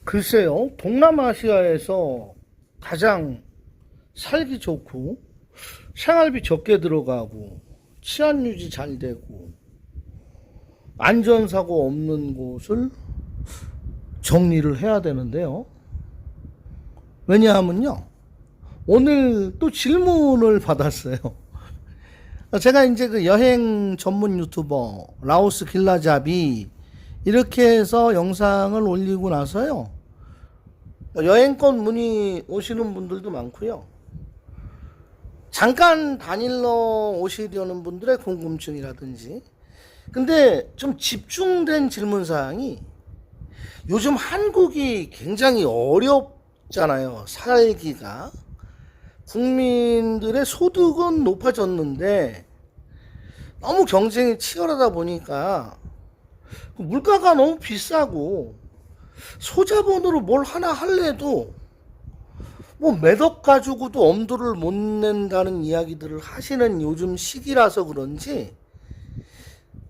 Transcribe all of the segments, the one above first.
글쎄요, 동남아시아에서 가장 살기 좋고, 생활비 적게 들어가고, 치안 유지 잘 되고, 안전사고 없는 곳을 정리를 해야 되는데요. 왜냐하면요, 오늘 또 질문을 받았어요. 제가 이제 그 여행 전문 유튜버, 라오스 길라잡이, 이렇게 해서 영상을 올리고 나서요, 여행권 문의 오시는 분들도 많고요. 잠깐 다닐러 오시려는 분들의 궁금증이라든지. 근데 좀 집중된 질문 사항이, 요즘 한국이 굉장히 어렵잖아요. 살기가. 국민들의 소득은 높아졌는데 너무 경쟁이 치열하다 보니까 물가가 너무 비싸고, 소자본으로 뭘 하나 할래도 뭐 매덕 가지고도 엄두를 못 낸다는 이야기들을 하시는 요즘 시기라서 그런지,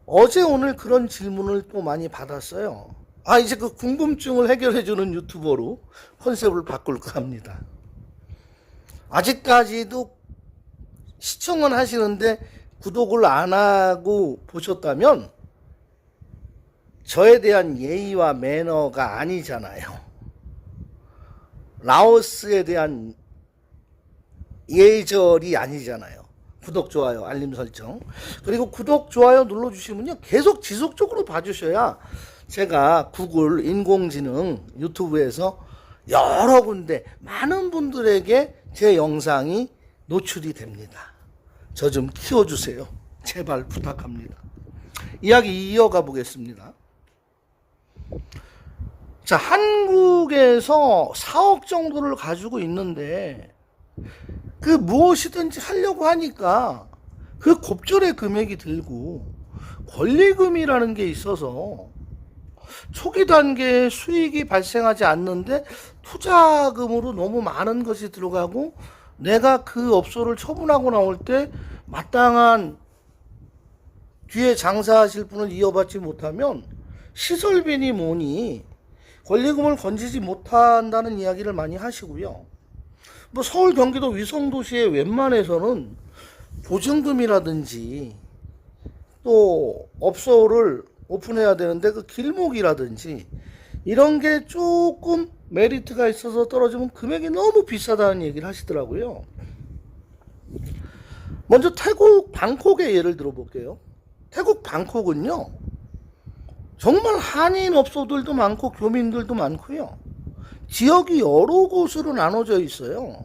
어제 오늘 그런 질문을 또 많이 받았어요. 이제 그 궁금증을 해결해주는 유튜버로 컨셉을 바꿀까 합니다. 아직까지도 시청은 하시는데 구독을 안 하고 보셨다면 저에 대한 예의와 매너가 아니잖아요. 라오스에 대한 예절이 아니잖아요. 구독, 좋아요, 알림 설정. 그리고 구독, 좋아요 눌러주시면요, 계속 지속적으로 봐주셔야 제가 구글 인공지능 유튜브에서 여러 군데 많은 분들에게 제 영상이 노출이 됩니다. 저 좀 키워주세요. 제발 부탁합니다. 이야기 이어가 보겠습니다. 자, 한국에서 4억 정도를 가지고 있는데, 그 무엇이든지 하려고 하니까 그 곱절의 금액이 들고, 권리금이라는 게 있어서 초기 단계에 수익이 발생하지 않는데 투자금으로 너무 많은 것이 들어가고, 내가 그 업소를 처분하고 나올 때 마땅한 뒤에 장사하실 분을 이어받지 못하면 시설비니 뭐니 권리금을 건지지 못한다는 이야기를 많이 하시고요. 뭐 서울, 경기도 위성도시의 웬만해서는 보증금이라든지 또 업소를 오픈해야 되는데 그 길목이라든지 이런 게 조금 메리트가 있어서 떨어지면 금액이 너무 비싸다는 얘기를 하시더라고요. 먼저 태국 방콕의 예를 들어볼게요. 태국 방콕은요, 정말 한인 업소들도 많고 교민들도 많고요. 지역이 여러 곳으로 나눠져 있어요.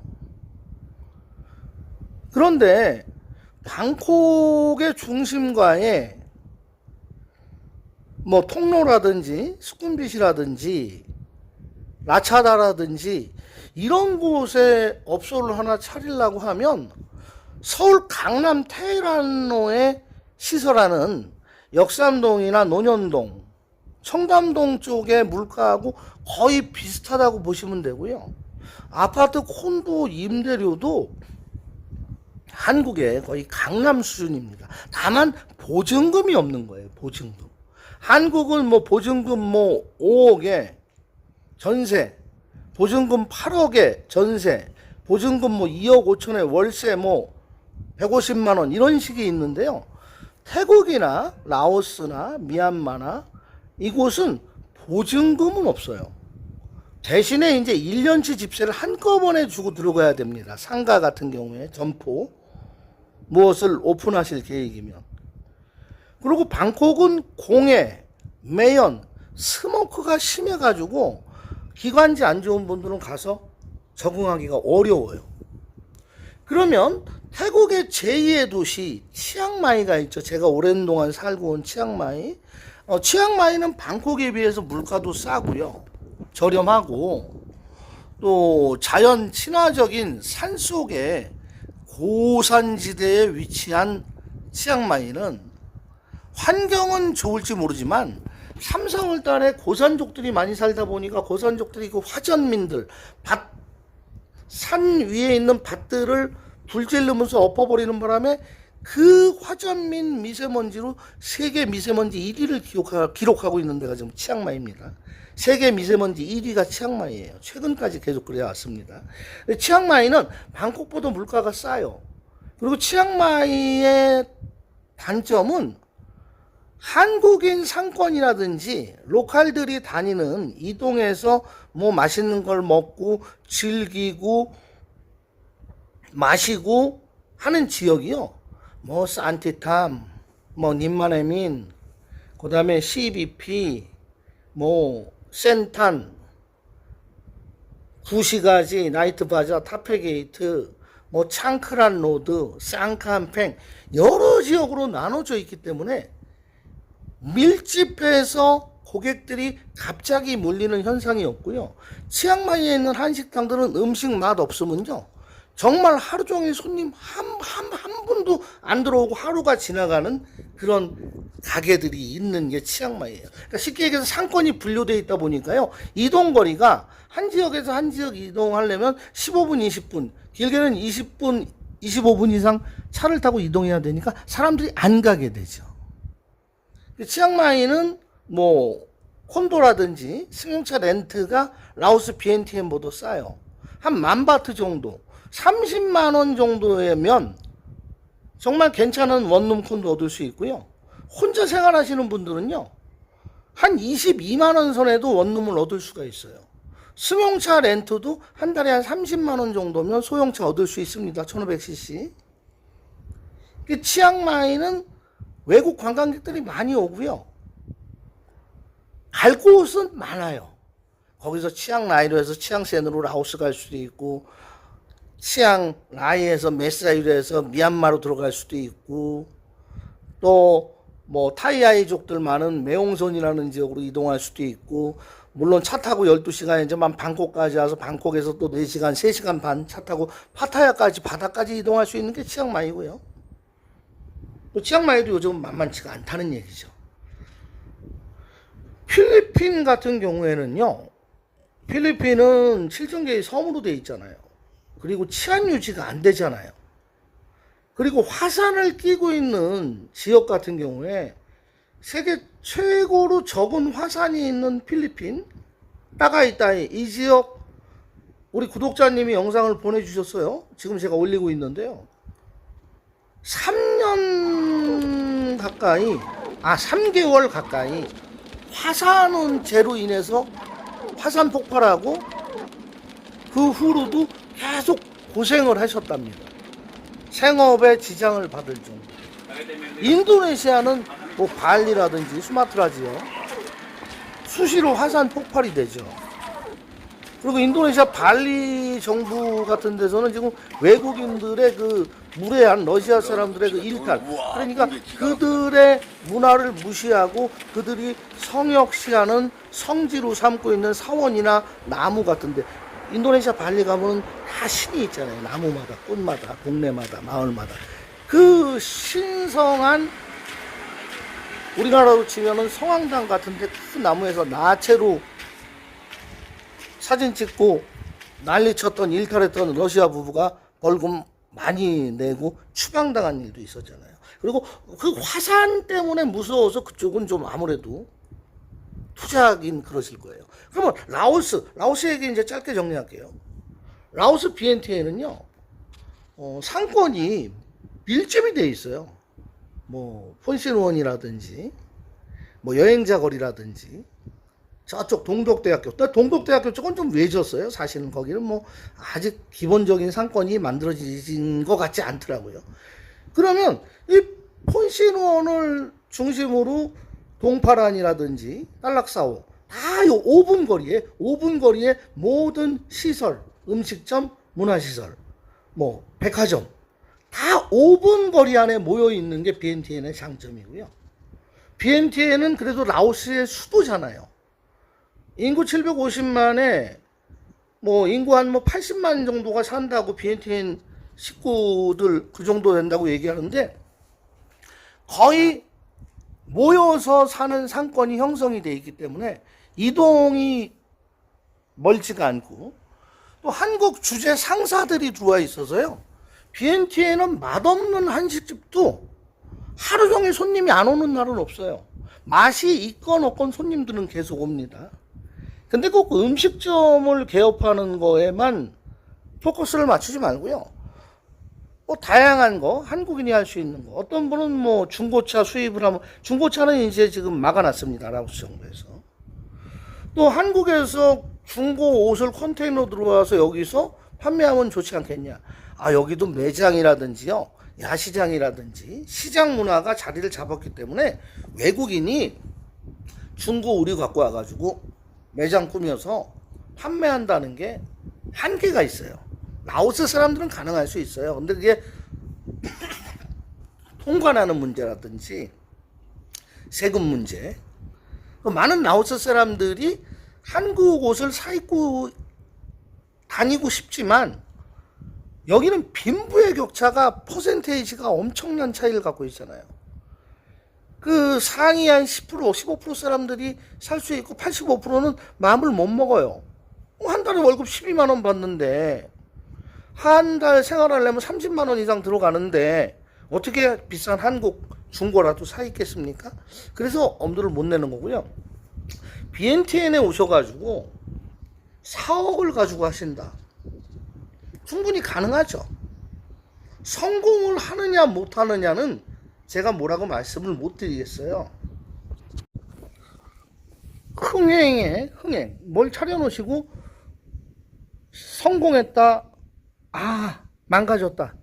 그런데 방콕의 중심가에 뭐 통로라든지 수쿰빗이라든지 라차다라든지 이런 곳에 업소를 하나 차리려고 하면 서울 강남 테헤란로에 시설하는 역삼동이나 논현동, 청담동 쪽의 물가하고 거의 비슷하다고 보시면 되고요. 아파트 콘도 임대료도 한국의 거의 강남 수준입니다. 다만 보증금이 없는 거예요. 보증금. 한국은 뭐 보증금 뭐 5억에 전세, 보증금 8억에 전세, 보증금 뭐 2억 5천에 월세 뭐 150만 원 이런 식이 있는데요. 태국이나 라오스나 미얀마나 이곳은 보증금은 없어요. 대신에 이제 1년치 집세를 한꺼번에 주고 들어가야 됩니다. 상가 같은 경우에 점포 무엇을 오픈하실 계획이면. 그리고 방콕은 공해, 매연, 스모크가 심해가지고 기관지 안 좋은 분들은 가서 적응하기가 어려워요. 그러면 태국의 제2의 도시 치앙마이가 있죠. 제가 오랜 동안 살고 온 치앙마이. 치앙마이는 방콕에 비해서 물가도 싸고요, 저렴하고, 또 자연 친화적인 산속에 고산지대에 위치한 치앙마이는 환경은 좋을지 모르지만 3, 4월 달에 고산족들이 많이 살다 보니까 고산족들이 그 화전민들, 산 위에 있는 밭들을 불질르면서 엎어버리는 바람에 그 화전 및 미세먼지로 세계 미세먼지 1위를 기록하고 있는 데가 지금 치앙마이입니다. 세계 미세먼지 1위가 치앙마이예요. 최근까지 계속 그래 왔습니다. 치앙마이는 방콕보다 물가가 싸요. 그리고 치앙마이의 단점은 한국인 상권이라든지 로컬들이 다니는 이동해서 뭐 맛있는 걸 먹고 즐기고 마시고 하는 지역이요. 뭐 산티탐, 뭐 님마네민, 그다음에 CBP, 뭐 센탄, 구시가지, 나이트바자, 타페게이트, 뭐 창크란 로드, 쌍칸팽 여러 지역으로 나눠져 있기 때문에 밀집해서 고객들이 갑자기 몰리는 현상이 없고요. 치앙마이에 있는 한식당들은 음식 맛 없으면요, 정말 하루 종일 손님 한 분도 안 들어오고 하루가 지나가는 그런 가게들이 있는 게 치앙마이예요. 그러니까 쉽게 얘기해서 상권이 분류되어 있다 보니까요, 이동거리가 한 지역에서 한 지역 이동하려면 15분, 20분, 길게는 20분, 25분 이상 차를 타고 이동해야 되니까 사람들이 안 가게 되죠. 치앙마이는 뭐 콘도라든지 승용차 렌트가 라오스 비엔티엔보다 싸요. 한 10,000바트 정도, 30만 원 정도면 정말 괜찮은 원룸 콘도 얻을 수 있고요. 혼자 생활하시는 분들은요, 한 22만 원 선에도 원룸을 얻을 수가 있어요. 승용차 렌트도 한 달에 한 30만 원 정도면 소형차 얻을 수 있습니다. 1500cc. 치앙마이는 외국 관광객들이 많이 오고요. 갈 곳은 많아요. 거기서 치앙라이로 해서 치앙센으로 라오스 갈 수도 있고, 치앙라이에서 메사이로 해서 미얀마로 들어갈 수도 있고, 또 뭐 타이아이족들 많은 메옹선이라는 지역으로 이동할 수도 있고, 물론 차 타고 12시간이지만 방콕까지 와서 방콕에서 또 4시간, 3시간 반 차 타고 파타야까지 바다까지 이동할 수 있는 게 치앙마이고요. 또 치앙마이도 요즘 만만치가 않다는 얘기죠. 필리핀 같은 경우에는요, 필리핀은 7,000개의 섬으로 되어 있잖아요. 그리고 치안 유지가 안 되잖아요. 그리고 화산을 끼고 있는 지역 같은 경우에 세계 최고로 적은 화산이 있는 필리핀, 따가이따이, 이 지역 우리 구독자님이 영상을 보내주셨어요. 지금 제가 올리고 있는데요. 3개월 가까이 화산재로 인해서 화산 폭발하고 그 후로도 계속 고생을 하셨답니다. 생업에 지장을 받을 정도. 인도네시아는 뭐 발리라든지 수마트라 지역 수시로 화산 폭발이 되죠. 그리고 인도네시아 발리 정부 같은 데서는 지금 외국인들의 그 무례한 러시아 사람들의 그 일탈, 그러니까 그들의 문화를 무시하고 그들이 성역시하는 성지로 삼고 있는 사원이나 나무 같은데, 인도네시아 발리 가면 다 신이 있잖아요. 나무마다, 꽃마다, 동네마다, 마을마다. 그 신성한, 우리나라로 치면은 성황당 같은데 큰 나무에서 나체로 사진 찍고 난리 쳤던, 일탈했던 러시아 부부가 벌금 많이 내고 추방당한 일도 있었잖아요. 그리고 그 화산 때문에 무서워서 그쪽은 좀 아무래도 투자하긴 그러실 거예요. 그러면 라오스 얘기 이제 짧게 정리할게요. 라오스 비엔티에는요, 상권이 밀집이 돼 있어요. 뭐 폰신원이라든지 뭐 여행자 거리라든지 저쪽 동덕대학교, 동덕대학교 쪽은 좀 외졌어요. 사실은 거기는 뭐 아직 기본적인 상권이 만들어진 것 같지 않더라고요. 그러면 이 폰신원을 중심으로 동파란이라든지 딸락사오 다 요 5분 거리에 모든 시설, 음식점, 문화시설, 뭐 백화점 다 5분 거리 안에 모여 있는 게 비엔티엔의 장점이고요. 비엔티엔은 그래도 라오스의 수도잖아요. 인구 750만에 뭐 인구 한 뭐 80만 정도가 산다고 비엔티엔 식구들 그 정도 된다고 얘기하는데, 거의 모여서 사는 상권이 형성이 돼 있기 때문에 이동이 멀지가 않고, 또 한국 주재 상사들이 들어와 있어서요, BNT에는 맛없는 한식집도 하루 종일 손님이 안 오는 날은 없어요. 맛이 있건 없건 손님들은 계속 옵니다. 근데 꼭 음식점을 개업하는 거에만 포커스를 맞추지 말고요. 뭐 다양한 거, 한국인이 할 수 있는 거. 어떤 분은 뭐 중고차 수입을 하면, 중고차는 이제 지금 막아놨습니다. 라오스 정부에서. 또 한국에서 중고 옷을 컨테이너 들어와서 여기서 판매하면 좋지 않겠냐. 아, 여기도 매장이라든지요, 야시장이라든지 시장 문화가 자리를 잡았기 때문에 외국인이 중고 의류 갖고 와가지고 매장 꾸며서 판매한다는 게 한계가 있어요. 라오스 사람들은 가능할 수 있어요. 근데 그게 통관하는 문제라든지 세금 문제, 많은 라오스 사람들이 한국 옷을 사입고 다니고 싶지만 여기는 빈부의 격차가 퍼센테이지가 엄청난 차이를 갖고 있잖아요. 그 상위 한 10%, 15% 사람들이 살 수 있고 85%는 마음을 못 먹어요. 한 달에 월급 12만 원 받는데 한 달 생활하려면 30만 원 이상 들어가는데 어떻게 비싼 한국 중고라도 사 있겠습니까? 그래서 엄두를 못 내는 거고요. BNTN에 오셔가지고 4억을 가지고 하신다. 충분히 가능하죠. 성공을 하느냐 못하느냐는 제가 뭐라고 말씀을 못 드리겠어요. 흥행. 뭘 차려놓으시고 성공했다. 아, 망가졌다.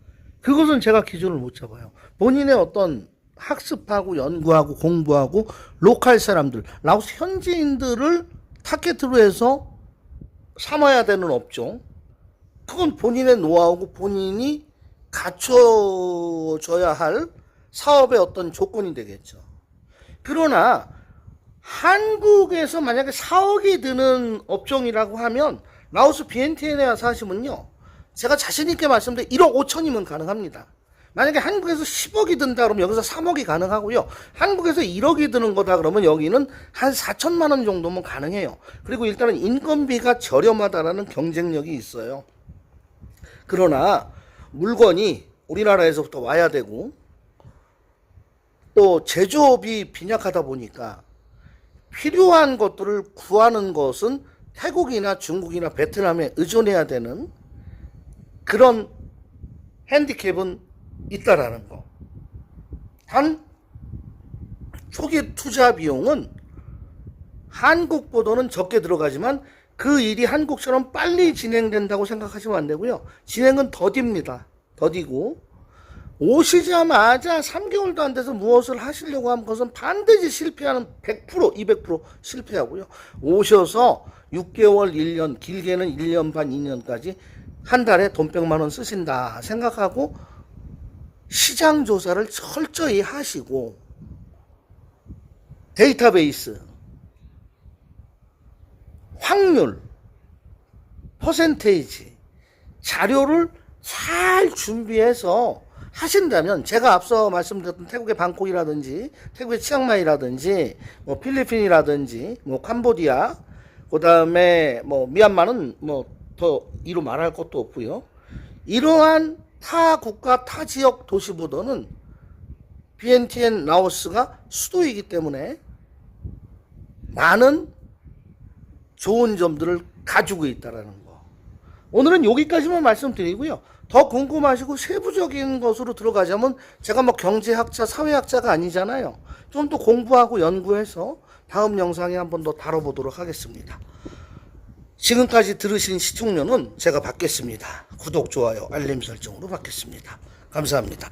그것은 제가 기준을 못 잡아요. 본인의 어떤 학습하고 연구하고 공부하고 로컬 사람들, 라오스 현지인들을 타겟으로 해서 삼아야 되는 업종. 그건 본인의 노하우고 본인이 갖춰줘야 할 사업의 어떤 조건이 되겠죠. 그러나 한국에서 만약에 4억이 드는 업종이라고 하면 라오스 BNTN에 와서 하시면요, 제가 자신있게 말씀드려 1억 5천이면 가능합니다. 만약에 한국에서 10억이 든다 그러면 여기서 3억이 가능하고요. 한국에서 1억이 드는 거다 그러면 여기는 한 4천만 원 정도면 가능해요. 그리고 일단은 인건비가 저렴하다라는 경쟁력이 있어요. 그러나 물건이 우리나라에서부터 와야 되고 또 제조업이 빈약하다 보니까 필요한 것들을 구하는 것은 태국이나 중국이나 베트남에 의존해야 되는 그런 핸디캡은 있다라는 거. 단 초기 투자 비용은 한국보다는 적게 들어가지만 그 일이 한국처럼 빨리 진행된다고 생각하시면 안 되고요. 진행은 더딥니다. 더디고 오시자마자 3개월도 안 돼서 무엇을 하시려고 하는 것은 반드시 실패하는 100%, 200% 실패하고요. 오셔서 6개월, 1년, 길게는 1년 반, 2년까지 한 달에 돈 100만 원 쓰신다 생각하고 시장 조사를 철저히 하시고 데이터베이스, 확률, 퍼센테이지, 자료를 잘 준비해서 하신다면, 제가 앞서 말씀드렸던 태국의 방콕이라든지 태국의 치앙마이라든지 뭐 필리핀이라든지 뭐 캄보디아, 그 다음에 뭐 미얀마는 뭐 더 이루 말할 것도 없고요. 이러한 타 국가 타 지역 도시보다는 BNTN 라오스가 수도이기 때문에 많은 좋은 점들을 가지고 있다라는 거. 오늘은 여기까지만 말씀드리고요. 더 궁금하시고 세부적인 것으로 들어가자면 제가 뭐 경제학자, 사회학자가 아니잖아요. 좀 더 공부하고 연구해서 다음 영상에 한번 더 다뤄보도록 하겠습니다. 지금까지 들으신 시청료는 제가 받겠습니다. 구독, 좋아요, 알림 설정으로 받겠습니다. 감사합니다.